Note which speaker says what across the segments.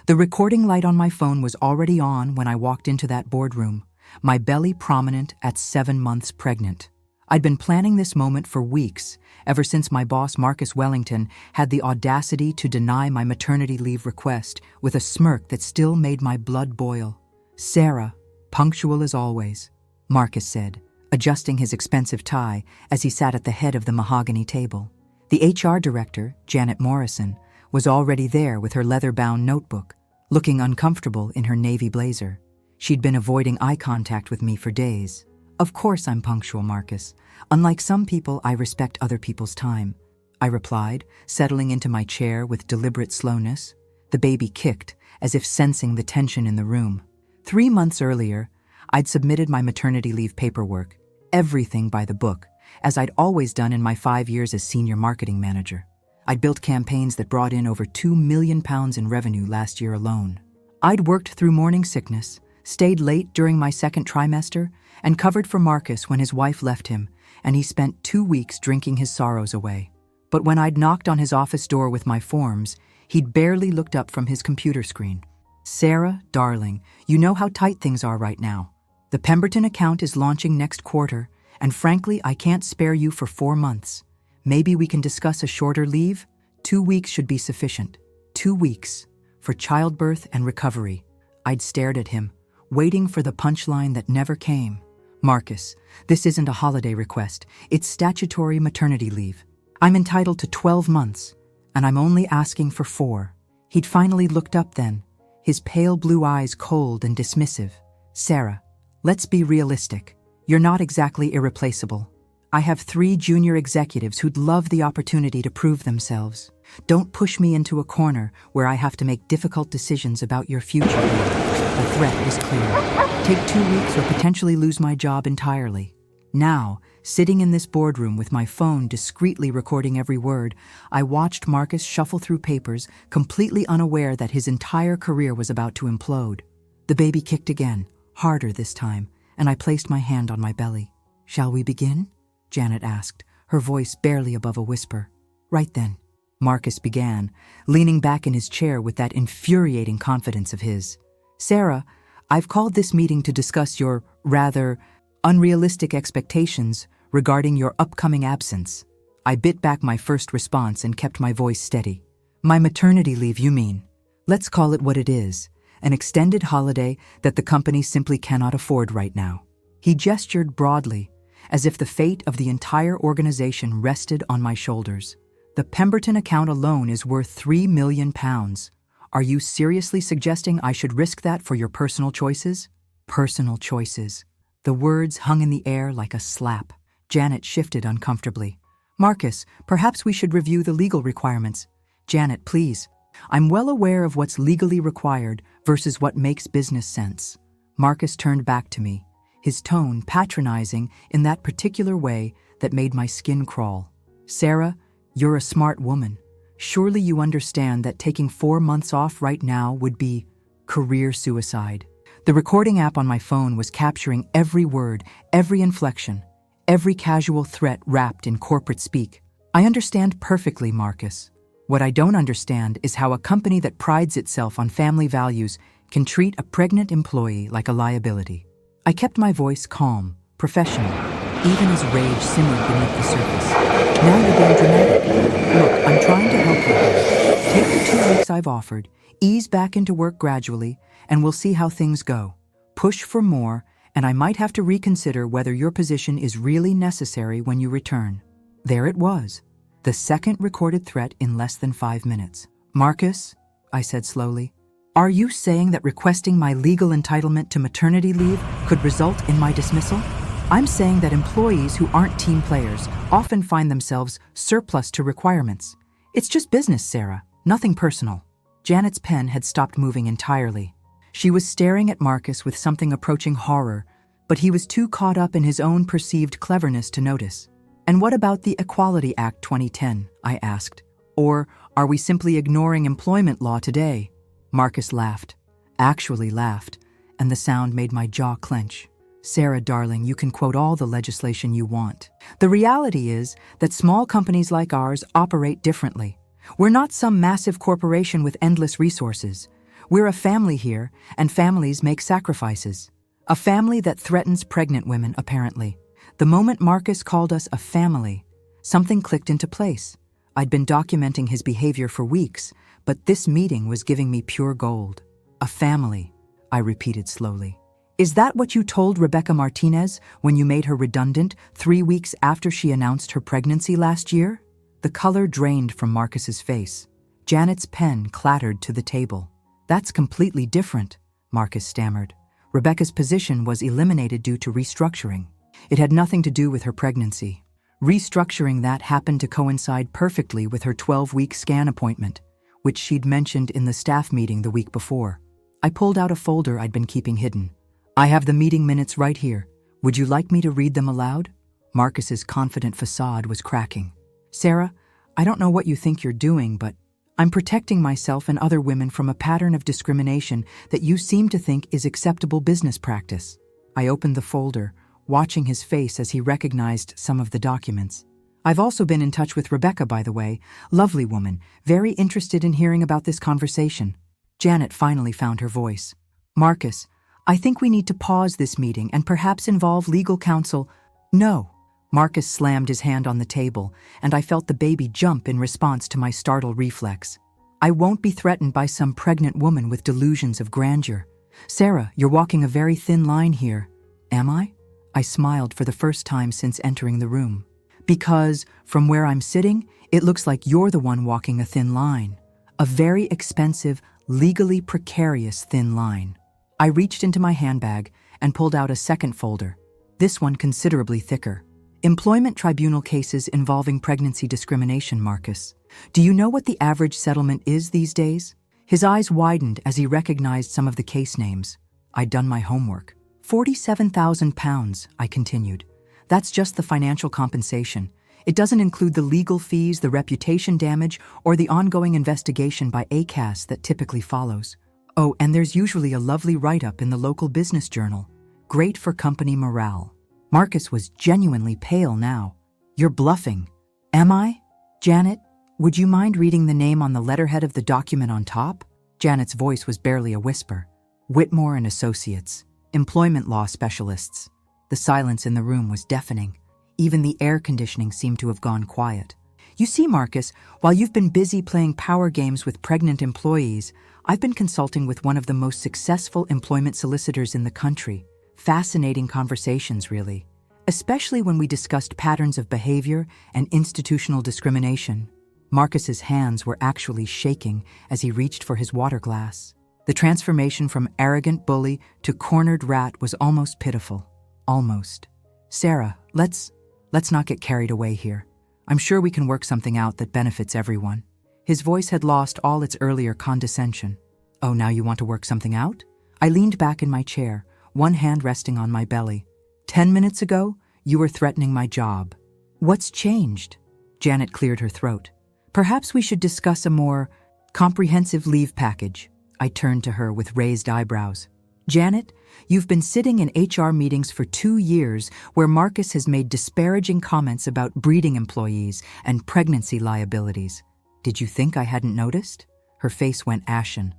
Speaker 1: The recording light on my phone was already on when I walked into that boardroom, my belly prominent at 7 months pregnant. I'd been planning this moment for weeks, ever since my boss Marcus Wellington had the audacity to deny my maternity leave request with a smirk that still made my blood boil. "Sarah, punctual as always," Marcus said, adjusting his expensive tie as he sat at the head of the mahogany table. The HR director, Janet Morrison, was already there with her leather-bound notebook, looking uncomfortable in her navy blazer. She'd been avoiding eye contact with me for days. "Of course I'm punctual, Marcus. Unlike some people, I respect other people's time," I replied, settling into my chair with deliberate slowness. The baby kicked, as if sensing the tension in the room. 3 months earlier, I'd submitted my maternity leave paperwork, everything by the book, as I'd always done in my 5 years as senior marketing manager. I'd built campaigns that brought in over £2 million in revenue last year alone. I'd worked through morning sickness, stayed late during my second trimester, and covered for Marcus when his wife left him, and he spent 2 weeks drinking his sorrows away. But when I'd knocked on his office door with my forms, he'd barely looked up from his computer screen. "Sarah, darling, you know how tight things are right now. The Pemberton account is launching next quarter, and frankly, I can't spare you for 4 months. Maybe we can discuss a shorter leave? 2 weeks should be sufficient. 2 weeks. For childbirth and recovery." I'd stared at him, waiting for the punchline that never came. "Marcus, this isn't a holiday request. It's statutory maternity leave. I'm entitled to 12 months, and I'm only asking for 4. He'd finally looked up then, his pale blue eyes cold and dismissive. "Sarah, let's be realistic. You're not exactly irreplaceable. I have 3 junior executives who'd love the opportunity to prove themselves. Don't push me into a corner where I have to make difficult decisions about your future." The threat was clear. Take 2 weeks or potentially lose my job entirely. Now, sitting in this boardroom with my phone discreetly recording every word, I watched Marcus shuffle through papers, completely unaware that his entire career was about to implode. The baby kicked again, harder this time, and I placed my hand on my belly. "Shall we begin?" Janet asked, her voice barely above a whisper. "Right then," Marcus began, leaning back in his chair with that infuriating confidence of his. "Sarah, I've called this meeting to discuss your, rather, unrealistic expectations regarding your upcoming absence." I bit back my first response and kept my voice steady. "My maternity leave, you mean? Let's call it what it is, an extended holiday that the company simply cannot afford right now." He gestured broadly, as if the fate of the entire organization rested on my shoulders. "The Pemberton account alone is worth £3 million. Are you seriously suggesting I should risk that for your personal choices?" Personal choices. The words hung in the air like a slap. Janet shifted uncomfortably. "Marcus, perhaps we should review the legal requirements." "Janet, please. I'm well aware of what's legally required versus what makes business sense." Marcus turned back to me, his tone patronizing in that particular way that made my skin crawl. "Sarah, you're a smart woman. Surely you understand that taking 4 months off right now would be career suicide." The recording app on my phone was capturing every word, every inflection, every casual threat wrapped in corporate speak. "I understand perfectly, Marcus. What I don't understand is how a company that prides itself on family values can treat a pregnant employee like a liability." I kept my voice calm, professional, even as rage simmered beneath the surface. "Now you're being dramatic. Look, I'm trying to help you here. Take the 2 weeks I've offered, ease back into work gradually, and we'll see how things go. Push for more, and I might have to reconsider whether your position is really necessary when you return." There it was, the second recorded threat in less than 5 minutes. "Marcus," I said slowly, "are you saying that requesting my legal entitlement to maternity leave could result in my dismissal?" "I'm saying that employees who aren't team players often find themselves surplus to requirements. It's just business, Sarah, nothing personal." Janet's pen had stopped moving entirely. She was staring at Marcus with something approaching horror, but he was too caught up in his own perceived cleverness to notice. "And what about the Equality Act 2010, I asked. "Or are we simply ignoring employment law today?" Marcus laughed, actually laughed, and the sound made my jaw clench. "Sarah, darling, you can quote all the legislation you want. The reality is that small companies like ours operate differently. We're not some massive corporation with endless resources. We're a family here, and families make sacrifices. A family that threatens pregnant women, apparently. The moment Marcus called us a family, something clicked into place. I'd been documenting his behavior for weeks, but this meeting was giving me pure gold. A family, I repeated slowly. Is that what you told Rebecca Martinez when you made her redundant 3 weeks after she announced her pregnancy last year? The color drained from Marcus's face. Janet's pen clattered to the table. That's completely different, Marcus stammered. Rebecca's position was eliminated due to restructuring. It had nothing to do with her pregnancy. Restructuring that happened to coincide perfectly with her 12-week scan appointment, which she'd mentioned in the staff meeting the week before. I pulled out a folder I'd been keeping hidden. I have the meeting minutes right here. Would you like me to read them aloud? Marcus's confident facade was cracking. Sarah, I don't know what you think you're doing, but I'm protecting myself and other women from a pattern of discrimination that you seem to think is acceptable business practice. I opened the folder, watching his face as he recognized some of the documents. I've also been in touch with Rebecca, by the way. Lovely woman, very interested in hearing about this conversation. Janet finally found her voice. Marcus, I think we need to pause this meeting and perhaps involve legal counsel. No. Marcus slammed his hand on the table, and I felt the baby jump in response to my startled reflex. I won't be threatened by some pregnant woman with delusions of grandeur. Sarah, you're walking a very thin line here. Am I? I smiled for the first time since entering the room. Because, from where I'm sitting, it looks like you're the one walking a thin line. A very expensive, legally precarious thin line. I reached into my handbag and pulled out a second folder, this one considerably thicker. Employment tribunal cases involving pregnancy discrimination, Marcus. Do you know what the average settlement is these days? His eyes widened as he recognized some of the case names. I'd done my homework. £47,000, I continued. That's just the financial compensation. It doesn't include the legal fees, the reputation damage, or the ongoing investigation by ACAS that typically follows. Oh, and there's usually a lovely write-up in the local business journal. Great for company morale. Marcus was genuinely pale now. You're bluffing. Am I? Janet, would you mind reading the name on the letterhead of the document on top? Janet's voice was barely a whisper. Whitmore and Associates, employment law specialists. The silence in the room was deafening. Even the air conditioning seemed to have gone quiet. You see, Marcus, while you've been busy playing power games with pregnant employees, I've been consulting with one of the most successful employment solicitors in the country. Fascinating conversations, really. Especially when we discussed patterns of behavior and institutional discrimination. Marcus's hands were actually shaking as he reached for his water glass. The transformation from arrogant bully to cornered rat was almost pitiful. Almost. Sarah, let's not get carried away here. I'm sure we can work something out that benefits everyone. His voice had lost all its earlier condescension. Oh, now you want to work something out? I leaned back in my chair, one hand resting on my belly. 10 minutes ago, you were threatening my job. What's changed? Janet cleared her throat. Perhaps we should discuss a more comprehensive leave package. I turned to her with raised eyebrows. Janet, you've been sitting in HR meetings for 2 years where Marcus has made disparaging comments about breeding employees and pregnancy liabilities. Did you think I hadn't noticed? Her face went ashen.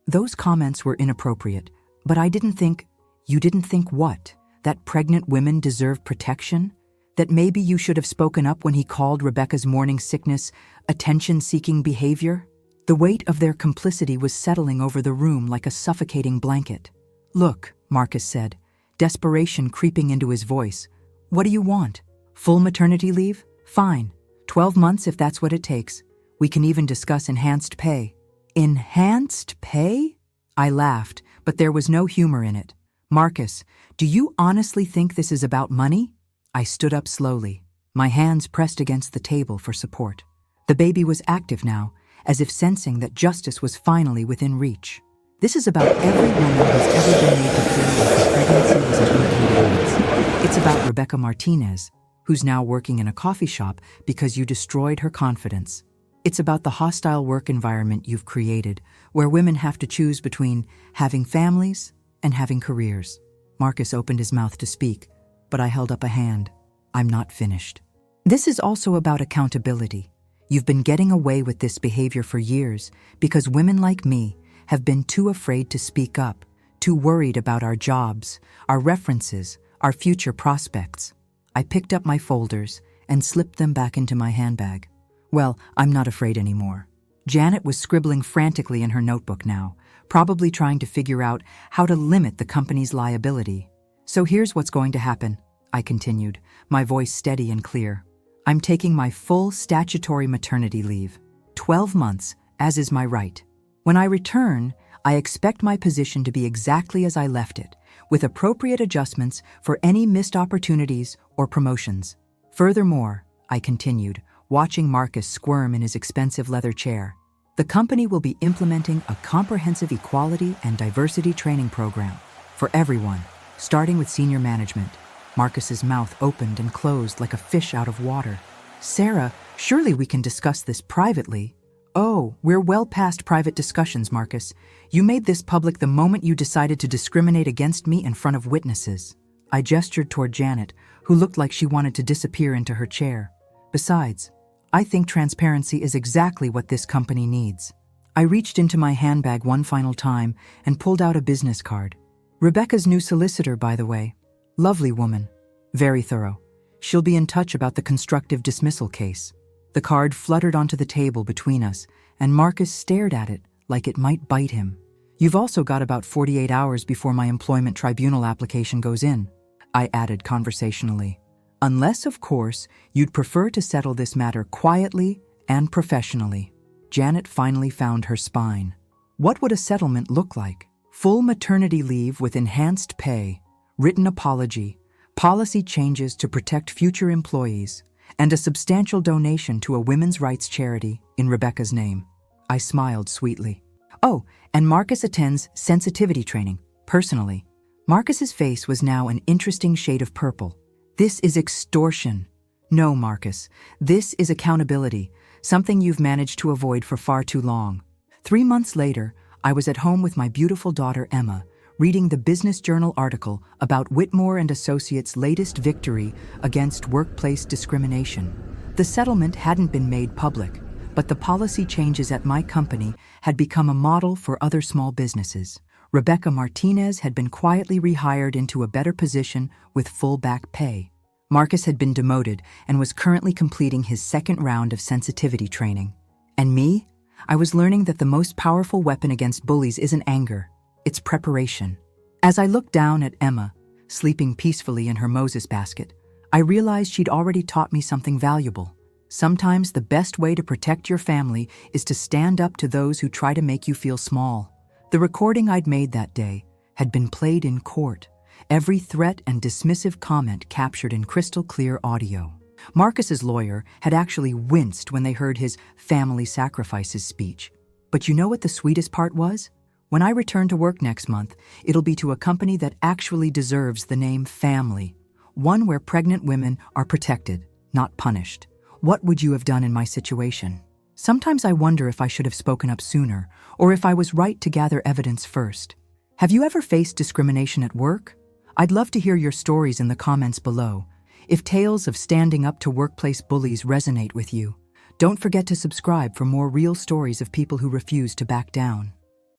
Speaker 1: Those comments were inappropriate, but I didn't think. You didn't think what? That pregnant women deserve protection? That maybe you should have spoken up when he called Rebecca's morning sickness attention-seeking behavior? The weight of their complicity was settling over the room like a suffocating blanket. Look, Marcus said, desperation creeping into his voice. What do you want? Full maternity leave? Fine. 12 months if that's what it takes. We can even discuss enhanced pay. Enhanced pay? I laughed, but there was no humor in it. Marcus, do you honestly think this is about money? I stood up slowly, my hands pressed against the table for support. The baby was active now, as if sensing that justice was finally within reach. This is about every woman who's ever been made to feel like a pregnancy was an inconvenience. It's about Rebecca Martinez, who's now working in a coffee shop because you destroyed her confidence. It's about the hostile work environment you've created, where women have to choose between having families and having careers. Marcus opened his mouth to speak, but I held up a hand. I'm not finished. This is also about accountability. You've been getting away with this behavior for years because women like me have been too afraid to speak up, too worried about our jobs, our references, our future prospects. I picked up my folders and slipped them back into my handbag. Well, I'm not afraid anymore. Janet was scribbling frantically in her notebook now, probably trying to figure out how to limit the company's liability. So here's what's going to happen, I continued, my voice steady and clear. I'm taking my full statutory maternity leave, 12 months, as is my right. When I return, I expect my position to be exactly as I left it, with appropriate adjustments for any missed opportunities or promotions. Furthermore, I continued, watching Marcus squirm in his expensive leather chair, the company will be implementing a comprehensive equality and diversity training program for everyone, starting with senior management. Marcus's mouth opened and closed like a fish out of water. Sarah, surely we can discuss this privately. Oh, we're well past private discussions, Marcus. You made this public the moment you decided to discriminate against me in front of witnesses. I gestured toward Janet, who looked like she wanted to disappear into her chair. Besides, I think transparency is exactly what this company needs. I reached into my handbag one final time and pulled out a business card. Rebecca's new solicitor, by the way. Lovely woman. Very thorough. She'll be in touch about the constructive dismissal case. The card fluttered onto the table between us, and Marcus stared at it like it might bite him. You've also got about 48 hours before my employment tribunal application goes in, I added conversationally. Unless, of course, you'd prefer to settle this matter quietly and professionally. Janet finally found her spine. What would a settlement look like? Full maternity leave with enhanced pay, written apology, policy changes to protect future employees, and a substantial donation to a women's rights charity in Rebecca's name. I smiled sweetly. Oh, and Marcus attends sensitivity training, personally. Marcus's face was now an interesting shade of purple. This is extortion. No, Marcus, this is accountability, something you've managed to avoid for far too long. 3 months later, I was at home with my beautiful daughter Emma, reading the Business Journal article about Whitmore and Associates' latest victory against workplace discrimination. The settlement hadn't been made public, but the policy changes at my company had become a model for other small businesses. Rebecca Martinez had been quietly rehired into a better position with full back pay. Marcus had been demoted and was currently completing his second round of sensitivity training. And me? I was learning that the most powerful weapon against bullies isn't anger, it's preparation. As I looked down at Emma, sleeping peacefully in her Moses basket, I realized she'd already taught me something valuable. Sometimes the best way to protect your family is to stand up to those who try to make you feel small. The recording I'd made that day had been played in court, every threat and dismissive comment captured in crystal clear audio. Marcus's lawyer had actually winced when they heard his family sacrifices speech. But you know what the sweetest part was? When I return to work next month, it'll be to a company that actually deserves the name family, one where pregnant women are protected, not punished. What would you have done in my situation? Sometimes I wonder if I should have spoken up sooner, or if I was right to gather evidence first. Have you ever faced discrimination at work? I'd love to hear your stories in the comments below. If tales of standing up to workplace bullies resonate with you, don't forget to subscribe for more real stories of people who refuse to back down.